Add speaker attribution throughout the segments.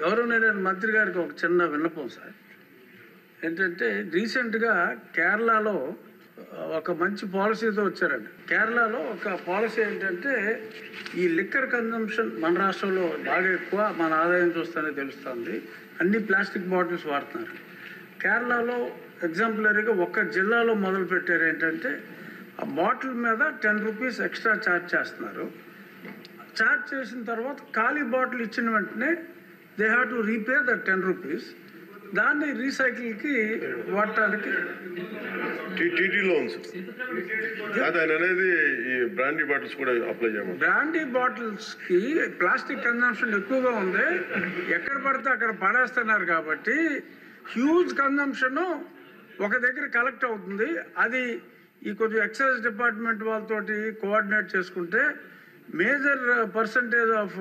Speaker 1: గౌరవనీయులైన మంత్రి గారికి ఒక చిన్న విన్నపం సార్. ఏంటంటే రీసెంట్గా కేరళలో ఒక మంచి పాలసీతో వచ్చారండి. కేరళలో ఒక పాలసీ ఏంటంటే ఈ లిక్కర్ కన్జంప్షన్ మన రాష్ట్రంలో బాగా ఎక్కువ, మన ఆదాయం చూస్తేనే తెలుస్తుంది. అన్ని ప్లాస్టిక్ బాటిల్స్ వాడుతున్నారు. కేరళలో ఎగ్జాంపులరీగా ఒక్క జిల్లాలో మొదలు పెట్టారు. ఏంటంటే ఆ బాటిల్ మీద 10 రూపీస్ ఎక్స్ట్రా ఛార్జ్ చేస్తున్నారు. ఛార్జ్ చేసిన తర్వాత ఖాళీ బాటిల్ ఇచ్చిన వెంటనే they have to repay the 10 rupees. దాన్ని రీసైకిల్కి వాడటానికి
Speaker 2: టీటీలో ఉంది సార్. అనేది ఈ బ్రాండీ బాటిల్స్ కూడా అప్లై చేయమని.
Speaker 1: బ్రాండీ బాటిల్స్కి ప్లాస్టిక్ కన్జంప్షన్ ఎక్కువగా ఉంది. ఎక్కడ పడితే అక్కడ పడేస్తున్నారు కాబట్టి హ్యూజ్ కన్జంప్షన్ ఒక దగ్గర కలెక్ట్ అవుతుంది. అది ఈ కొంచెం ఎక్సైజ్ డిపార్ట్మెంట్ వాళ్ళతోటి కోఆర్డినేట్ చేసుకుంటే major percentage of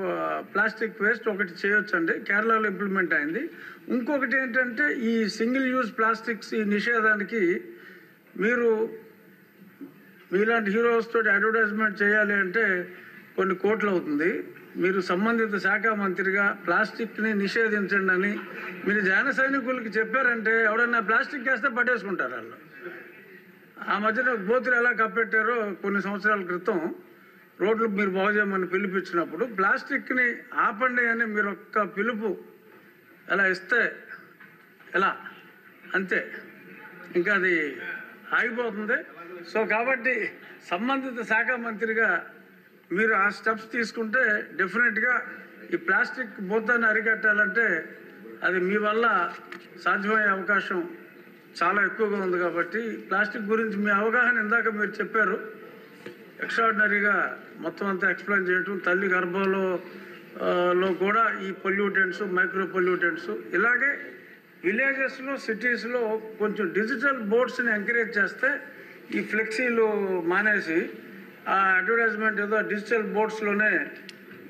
Speaker 1: plastic waste ఒకటి చేయొచ్చండి. కేరళలో ఇంప్లిమెంట్ అయింది. ఇంకొకటి ఏంటంటే ఈ సింగిల్ యూజ్ ప్లాస్టిక్స్ ఈ నిషేధానికి మీరు మీలాంటి హీరోస్ తోటి అడ్వర్టైజ్మెంట్ చేయాలి అంటే కొన్ని కోట్లు అవుతుంది. మీరు సంబంధిత శాఖ మంత్రిగా ప్లాస్టిక్ని నిషేధించండి అని మీరు జన సైనికులకి చెప్పారంటే ఎవడన్నా ప్లాస్టిక్ వేస్తే పట్టేసుకుంటారు వాళ్ళు. ఆ మధ్యన గోతులు ఎలా కప్పెట్టారో కొన్ని సంవత్సరాల క్రితం రోడ్లు మీరు బాగు చేయమని పిలిపించినప్పుడు ప్లాస్టిక్ని ఆపండి అని మీరు ఒక్క పిలుపు ఎలా ఇస్తే ఎలా అంతే, ఇంకా అది ఆగిపోతుంది. సో కాబట్టి సంబంధిత శాఖ మంత్రిగా మీరు ఆ స్టెప్స్ తీసుకుంటే డెఫినెట్గా ఈ ప్లాస్టిక్ భూతాన్ని అరికట్టాలంటే అది మీ వల్ల సాధ్యమయ్యే అవకాశం చాలా ఎక్కువగా ఉంది. కాబట్టి ప్లాస్టిక్ గురించి మీ అవగాహన ఇందాక మీరు చెప్పారు. ఎక్స్ట్రాడినరీగా మొత్తం అంతా ఎక్స్ప్లెయిన్ చేయటం, తల్లి గర్భంలో కూడా ఈ పొల్యూటెంట్స్, మైక్రో పొల్యూటెంట్స్, ఇలాగే విలేజెస్లో సిటీస్లో కొంచెం డిజిటల్ బోర్డ్స్ని ఎంకరేజ్ చేస్తే ఈ ఫ్లెక్సీలు మానేసి ఆ అడ్వర్టైజ్మెంట్ ఏదో డిజిటల్ బోర్డ్స్లోనే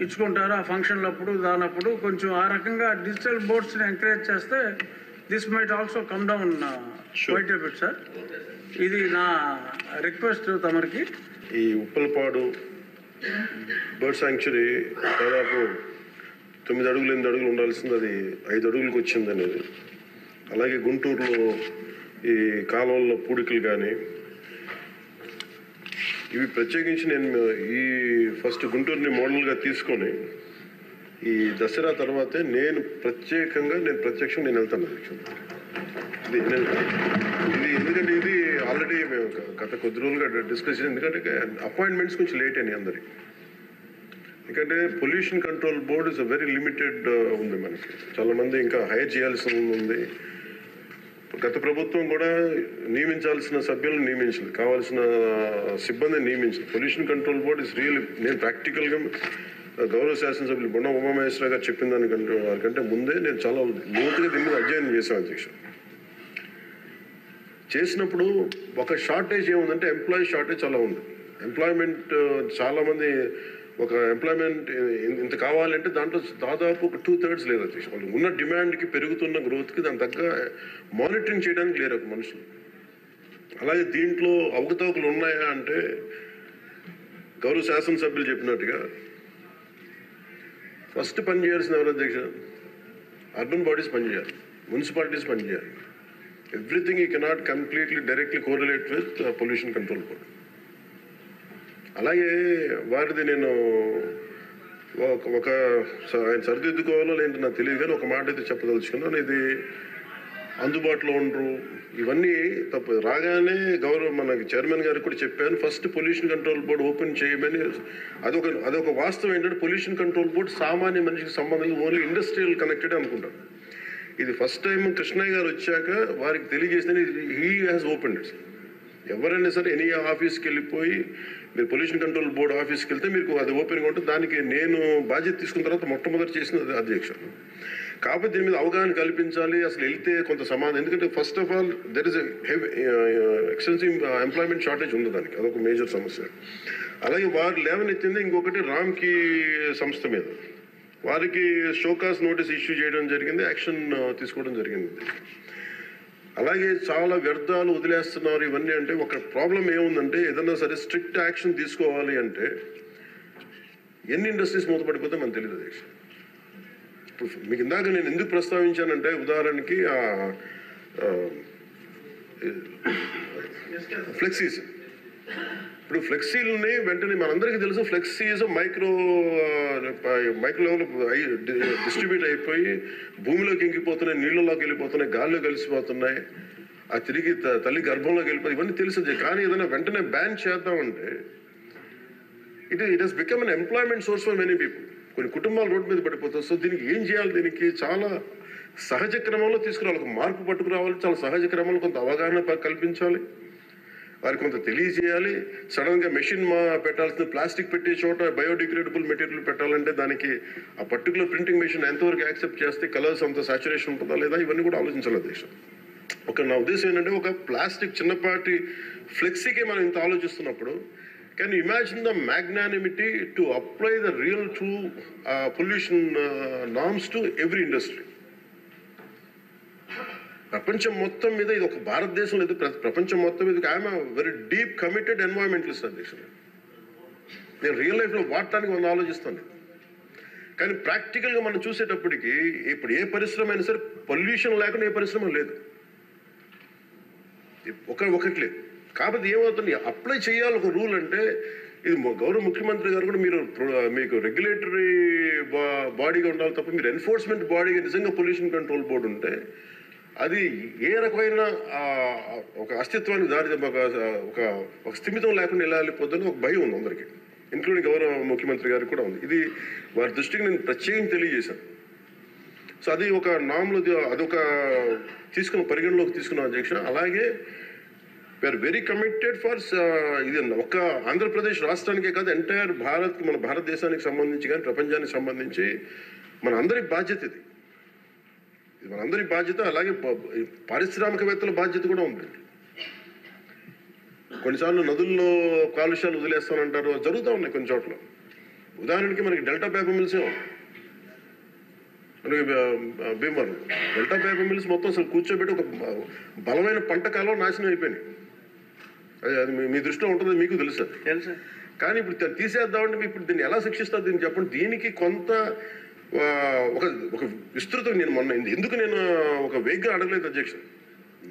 Speaker 1: ఇచ్చుకుంటారు ఆ ఫంక్షన్లప్పుడు దానప్పుడు. కొంచెం ఆ రకంగా డిజిటల్ బోర్డ్స్ని ఎంకరేజ్ చేస్తే this might also come down quite a bit sir. ఇది నా రిక్వెస్ట్ తమరికి.
Speaker 2: ఈ ఉప్పలపాడు బర్డ్ శాంక్చురీ దాదాపు 9 అడుగులు 8 అడుగులు ఉండాల్సింది అది 5 అడుగులకు వచ్చింది అనేది. అలాగే గుంటూరులో ఈ కాలువల్లో పూడికలు కానీ ఇవి ప్రత్యేకించి నేను ఈ ఫస్ట్ గుంటూరుని మోడల్గా తీసుకొని ఈ దసరా తర్వాతే నేను ప్రత్యక్షంగా వెళ్తాను. ఇది ఎందుకంటే ఇది ఆల్రెడీ మేము గత కొద్ది రోజులుగా డిస్కస్, ఎందుకంటే అపాయింట్మెంట్స్ కొంచెం లేట్ అయినాయి అందరికి. ఎందుకంటే pollution control board is very limited ఉంది మనకి. చాలామంది ఇంకా హైర్ చేయాల్సి ఉంది. గత ప్రభుత్వం కూడా నియమించాల్సిన సభ్యులను నియమించలేదు, కావాల్సిన సిబ్బందిని నియమించలేదు. Pollution control board is real. నేను ప్రాక్టికల్గా గౌరవ శాసనసభ్యులు బొండ ఉమామహేశ్వర గారు చెప్పిన వారికంటే ముందే నేను చాలా లోతుగా దీని మీద అధ్యయనం చేశాను అధ్యక్ష. చేసినప్పుడు ఒక షార్టేజ్ ఏముందంటే ఎంప్లాయీ షార్టేజ్ చాలా ఉంది. ఎంప్లాయ్మెంట్ చాలామంది ఒక ఎంప్లాయ్మెంట్ ఇంత కావాలంటే దాంట్లో దాదాపు ఒక 2/3 లేదు అధ్యక్ష. వాళ్ళు ఉన్న డిమాండ్కి పెరుగుతున్న గ్రోత్కి దాని తగ్గ మానిటరింగ్ చేయడానికి లేరు ఒక మనుషులు. అలాగే దీంట్లో అవకతవకలు ఉన్నాయా అంటే గౌరవ శాసనసభ్యులు చెప్పినట్టుగా ఫస్ట్ పని చేయాల్సిన ఎవరు అధ్యక్ష? అర్బన్ బాడీస్ పనిచేయాలి, మున్సిపాలిటీస్ పనిచేయాలి. Everything you cannot completely directly correlate with pollution control board. అలాగే వారిది నేను ఆయన సరిదిద్దుకోవాలో లేదంటే నాకు తెలియదు, కానీ ఒక మాట అయితే చెప్పదలుచుకున్నాను. ఇది అందుబాటులో ఉండరు, ఇవన్నీ తప్పు. రాగానే మనకి చైర్మన్ గారికి కూడా చెప్పాను, first pollution control board open చేయమని. అదొక వాస్తవం ఏంటంటే పొల్యూషన్ కంట్రోల్ బోర్డు సామాన్య మనిషికి సంబంధం ఓన్లీ ఇండస్ట్రియల్ కనెక్టెడ్ అనుకుంటాను. ఇది ఫస్ట్ టైం కృష్ణయ్య గారు వచ్చాక వారికి తెలియజేసిన హీ హ్యాస్ ఓపెన్ ఇట్. ఎవరైనా సరే ఎనీ ఆఫీస్కి వెళ్ళిపోయి మీరు పొల్యూషన్ కంట్రోల్ బోర్డు ఆఫీస్కి వెళ్తే మీకు అది ఓపెన్గా ఉంటుంది. దానికి నేను బాధ్యత తీసుకున్న తర్వాత మొట్టమొదటి చేసిన అధ్యక్ష. కాబట్టి దీని మీద అవగాహన కల్పించాలి. అసలు వెళ్తే కొంత సమాధానం, ఎందుకంటే first of all there is extensive employment shortage ఉంది, దానికి అదొక మేజర్ సమస్య. అలాగే వారు లేవనెత్తింది ఇంకొకటి రామ్కి సంస్థ మీద వారికి షోకాస్ నోటీస్ ఇష్యూ చేయడం జరిగింది, యాక్షన్ తీసుకోవడం జరిగింది. అలాగే చాలా వ్యర్థాలు వదిలేస్తున్నారు ఇవన్నీ. అంటే ఒక ప్రాబ్లం ఏముందంటే ఏదన్నా సరే స్ట్రిక్ట్ యాక్షన్ తీసుకోవాలి అంటే ఎన్ని ఇండస్ట్రీస్ మూతపడిపోతే మనకు తెలియదు అధ్యక్ష. ఇప్పుడు మీకు ఇందాక నేను ఎందుకు ప్రస్తావించానంటే ఉదాహరణకి ఫ్లెక్సీస్. ఇప్పుడు ఫ్లెక్సీలని వెంటనే మనందరికీ తెలుసు ఫ్లెక్సీస్ మైక్రో లెవెల్ డిస్ట్రిబ్యూట్ అయిపోయి భూమిలోకి ఇంకిపోతున్నాయి, నీళ్ళలోకి వెళ్ళిపోతున్నాయి, గాల్లో కలిసిపోతున్నాయి, ఆ తిరిగి తల్లి గర్భంలోకి వెళ్ళిపోయి ఇవన్నీ తెలిసిందే. కానీ ఏదైనా వెంటనే బ్యాన్ చేద్దామంటే it has become an employment source for many people. కొన్ని కుటుంబాలు రోడ్డు మీద పడిపోతాయి. సో దీనికి ఏం చేయాలి? దీనికి చాలా సహజ క్రమంలో తీసుకురావాలి, ఒక మార్పు పట్టుకురావాలి, చాలా సహజ క్రమంలో కొంత అవగాహన కల్పించాలి, వారికి కొంత తెలియజేయాలి. సడన్గా మెషిన్ పెట్టాల్సిన ప్లాస్టిక్ పెట్టే చోట బయోడిగ్రేడబుల్ మెటీరియల్ పెట్టాలంటే దానికి ఆ పర్టికులర్ ప్రింటింగ్ మెషిన్ ఎంతవరకు యాక్సెప్ట్ చేస్తే కలర్స్ అంత సాచురేషన్ ఉంటుందా లేదా ఇవన్నీ కూడా ఆలోచించాలి దేశం. నా ఉద్దేశం ఏంటంటే ఒక ప్లాస్టిక్ చిన్నపాటి ఫ్లెక్సీకే మనం ఇంత ఆలోచిస్తున్నప్పుడు can you imagine the magnanimity to apply the real true pollution norms to every industry? ప్రపంచం మొత్తం మీద ఇది ఒక భారతదేశంలో ఇది ప్రపంచం మొత్తం మీద I'm very deep committed environmentalist అధ్యక్షుడు. నేను రియల్ లైఫ్లో వాడటానికి మనం ఆలోచిస్తాను. కానీ ప్రాక్టికల్గా మనం చూసేటప్పటికి ఇప్పుడు ఏ పరిశ్రమ అయినా సరే పొల్యూషన్ లేకుండా ఏ పరిశ్రమ లేదు, ఒకటి లేదు. కాబట్టి ఏమవుతుంది, అప్లై చేయాలి ఒక రూల్ అంటే ఇది గౌరవ ముఖ్యమంత్రి గారు కూడా మీకు రెగ్యులేటరీ బాడీగా ఉండాలి తప్ప మీరు ఎన్ఫోర్స్మెంట్ బాడీగా నిజంగా పొల్యూషన్ కంట్రోల్ బోర్డు ఉంటే అది ఏ రకమైన ఒక అస్తిత్వానికి దారి ఒక స్థిమితం లేకుండా ఎలా వెళ్ళిపోతుందని ఒక భయం ఉంది అందరికీ, ఇంక్లూడింగ్ గౌరవ ముఖ్యమంత్రి గారికి కూడా ఉంది. ఇది వారి దృష్టికి నేను ప్రత్యేకంగా తెలియజేశాను. సో అది ఒక నామ్లో అదొక పరిగణలోకి తీసుకున్నాం అధ్యక్ష. అలాగే వీఆర్ వెరీ కమిటెడ్ ఫర్ ఇది ఒక్క ఆంధ్రప్రదేశ్ రాష్ట్రానికే కాదు, ఎంటైర్ మన భారతదేశానికి సంబంధించి కానీ ప్రపంచానికి సంబంధించి మన అందరి బాధ్యత ఇది మనందరి బాధ్యత. అలాగే పారిశ్రామికవేత్తల బాధ్యత కూడా ఉంది. కొన్నిసార్లు నదుల్లో కాలుష్యాలు వదిలేస్తానంటారు, జరుగుతూ ఉన్నాయి కొన్ని చోట్ల. ఉదాహరణకి మనకి డెల్టా పేపర్ మిల్స్ మనకి భీమవరం డెల్టా పేపర్ మిల్స్ మొత్తం అసలు కూర్చోబెట్టి ఒక బలమైన పంట కాలం నాశనం అయిపోయినాయి. అది మీ దృష్టిలో ఉంటుంది, మీకు తెలుసు. కానీ ఇప్పుడు తీసేద్దామంటే ఇప్పుడు దీన్ని ఎలా శిక్షిస్తారు దీన్ని చెప్పండి. దీనికి కొంత ఒక విస్తృతం నేను ఎందుకు ఒక వేగ్గా అడగలేదు అధ్యక్ష.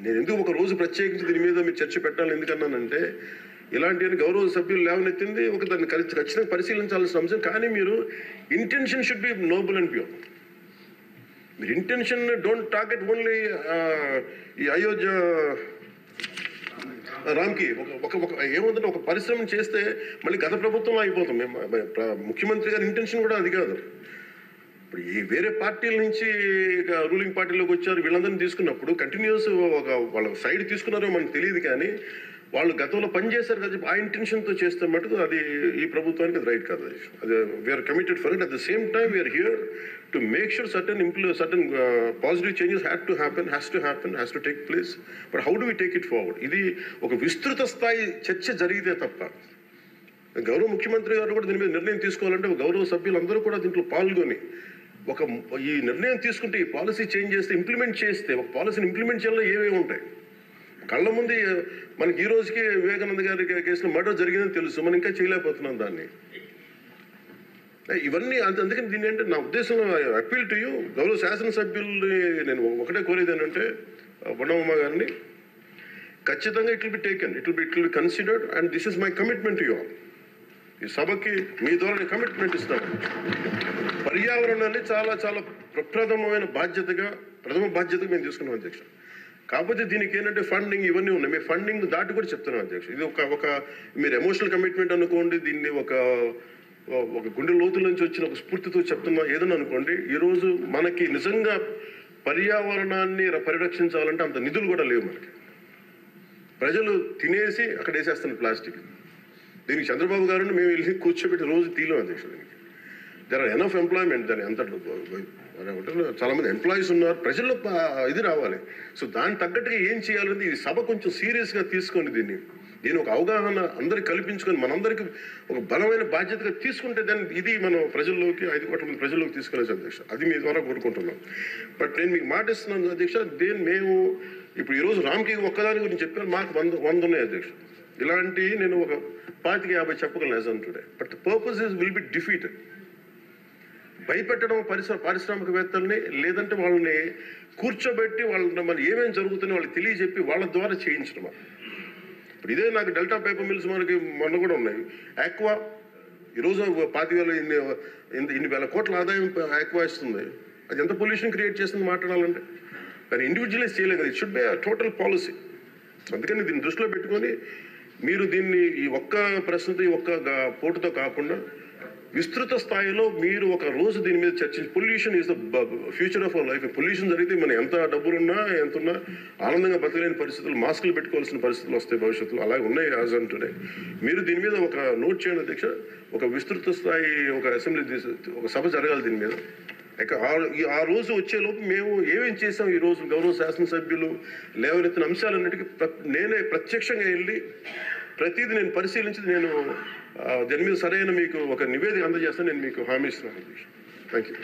Speaker 2: నేను ఎందుకు ఒక రోజు ప్రత్యేకించి దీని మీద మీరు చర్చ పెట్టాలని ఎందుకన్నానంటే ఇలాంటి గౌరవ సభ్యులు లేవనెత్తింది దాన్ని ఖచ్చితంగా పరిశీలించాల్సిన అంశం. కానీ మీరు intention should be Nobel and pure. మీరు ఇంటెన్షన్ డోంట్ టార్గెట్ ఓన్లీ ఈ అయోధ్య రామ్కి ఏముందంటే ఒక పరిశ్రమ చేస్తే మళ్ళీ గత ప్రభుత్వంలో అయిపోతాం. ముఖ్యమంత్రి గారి ఇంటెన్షన్ కూడా అది కాదు. ఇప్పుడు ఈ వేరే పార్టీల నుంచి రూలింగ్ పార్టీలోకి వచ్చారు, వీళ్ళందరినీ తీసుకున్నప్పుడు కంటిన్యూస్ వాళ్ళ సైడ్ తీసుకున్నారో మనకు తెలియదు. కానీ వాళ్ళు గతంలో పనిచేశారు కదా, ఆ ఇంటెన్షన్తో చేస్తే మటుకు అది ఈ ప్రభుత్వానికి అది రైట్ కాదు. అది we're committed for it. At the same time we're here to make sure certain positive changes has to take place. But how do we take it forward? ఇది ఒక విస్తృత స్థాయి చర్చ జరిగితే తప్ప గౌరవ ముఖ్యమంత్రి గారు కూడా దీని మీద నిర్ణయం తీసుకోవాలంటే గౌరవ సభ్యులందరూ కూడా దీంట్లో పాల్గొని ఈ నిర్ణయం తీసుకుంటే ఈ పాలసీ చేంజ్ చేస్తే ఇంప్లిమెంట్ చేస్తే ఒక పాలసీని ఇంప్లిమెంట్ చేయాలో ఏమేమి ఉంటాయి కళ్ళ ముందు. మనకి ఈ రోజుకి వివేకానంద గారి కేసులో మర్డర్ జరిగిందని తెలుసు, మనం ఇంకా చేయలేకపోతున్నాం దాన్ని. ఇవన్నీ అందుకని దీన్ని అంటే నా ఉద్దేశంలో అపీల్ టు యూ గౌరవ శాసనసభ్యుల్ని నేను ఒకటే కోరేది ఏంటంటే బొండమ్మ గారిని ఖచ్చితంగా it will be taken, it will be considered and this is my commitment to you all. ఈ సభకి మీ ద్వారా కమిట్మెంట్ ఇస్తాను. పర్యావరణాన్ని చాలా చాలా ప్రథమ బాధ్యతగా మేము తీసుకున్నాం అధ్యక్ష. కాకపోతే దీనికి ఏంటంటే ఫండింగ్ ఇవన్నీ ఉన్నాయి. మేము ఫండింగ్ దాటి కూడా చెప్తున్నాం అధ్యక్ష. ఇది ఒక మీరు ఎమోషనల్ కమిట్మెంట్ అనుకోండి, దీన్ని ఒక గుండె లోతుల నుంచి వచ్చిన ఒక స్ఫూర్తితో చెప్తున్నా ఏదన్నా అనుకోండి. ఈరోజు మనకి నిజంగా పర్యావరణాన్ని పరిరక్షించాలంటే అంత నిధులు కూడా లేవు మనకి. ప్రజలు తినేసి అక్కడ వేసేస్తున్నారు ప్లాస్టిక్. దీనికి చంద్రబాబు గారిని మేము వెళ్ళి కూర్చోబెట్టి రోజు తీయలేం అధ్యక్ష. దీనికి దర్ ఆర్ ఎనఫ్ ఎంప్లాయ్మెంట్. దాని అంతట్లో చాలా మంది ఎంప్లాయీస్ ఉన్నారు, ప్రజల్లో ఇది రావాలి. సో దానికి తగ్గట్టుగా ఏం చేయాలని ఈ సభ కొంచెం సీరియస్గా తీసుకొని దీని ఒక అవగాహన అందరికి కల్పించుకొని మనందరికి ఒక బలమైన బాధ్యతగా తీసుకుంటే దాన్ని ఇది మనం ప్రజల్లోకి 5 కోట్ల మంది ప్రజల్లోకి తీసుకెళ్ళచ్చు అధ్యక్ష. అది మీ ద్వారా కోరుకుంటున్నాం. బట్ నేను మీకు మాట ఇస్తున్నాను అధ్యక్ష. మేము ఇప్పుడు ఈరోజు రామ్కి ఒక్కదాని గురించి చెప్పాను, మాకు 100 ఉన్నాయి అధ్యక్ష. ఇలాంటి నేను ఒక 25-50 చెప్పగలను as on today. But the purpose will be defeated. భయపెట్టడం పారిశ్రామికవేత్తల్ని, లేదంటే వాళ్ళని కూర్చోబెట్టి వాళ్ళని మన ఏమేమి జరుగుతుందో వాళ్ళకి తెలియజెప్పి వాళ్ళ ద్వారా చేయించడం. ఇప్పుడు ఇదే నాకు డెల్టా పేపర్ మిల్స్ మనకి మొన్న కూడా ఉన్నాయి. ఆక్వా ఈరోజు 25,000 ఇన్ని వేల కోట్ల ఆదాయం ఆక్వా ఇస్తుంది. అది ఎంత పొల్యూషన్ క్రియేట్ చేస్తుంది మాట్లాడాలంటే. కానీ ఇండివిజువలైజ్ చేయలేదు కదా. It should be total policy. అందుకని దీన్ని దృష్టిలో పెట్టుకొని మీరు దీన్ని ఈ ఒక్క ప్రశ్నతో ఈ ఒక్క పోటుతో కాకుండా విస్తృత స్థాయిలో మీరు ఒక రోజు దీని మీద చర్చించి, pollution is the future of our life. Pollution జరిగితే మనం ఎంత డబ్బులున్నా ఎంతున్నా ఆనందంగా బతకలేని పరిస్థితులు, మాస్కులు పెట్టుకోవాల్సిన పరిస్థితులు వస్తాయి భవిష్యత్తులో. అలాగే ఉన్నాయి యాజ్ ఆన్ టుడే. మీరు దీని మీద ఒక నోట్ చేయండి అధ్యక్ష. ఒక విస్తృత స్థాయి ఒక అసెంబ్లీ ఒక సభ జరగాలి దీని మీద. ఆ రోజు వచ్చేలోపు మేము ఏమేం చేసాం, ఈ రోజు గౌరవ శాసనసభ్యులు లేవనెత్తిన అంశాలన్నిటికీ నేనే ప్రత్యక్షంగా వెళ్ళి ప్రతిదీ నేను పరిశీలించి నేను దాని మీద సరైన మీకు ఒక నివేదిక అందజేస్తాను. నేను మీకు హామీ ఇస్తున్నాను. Thank you.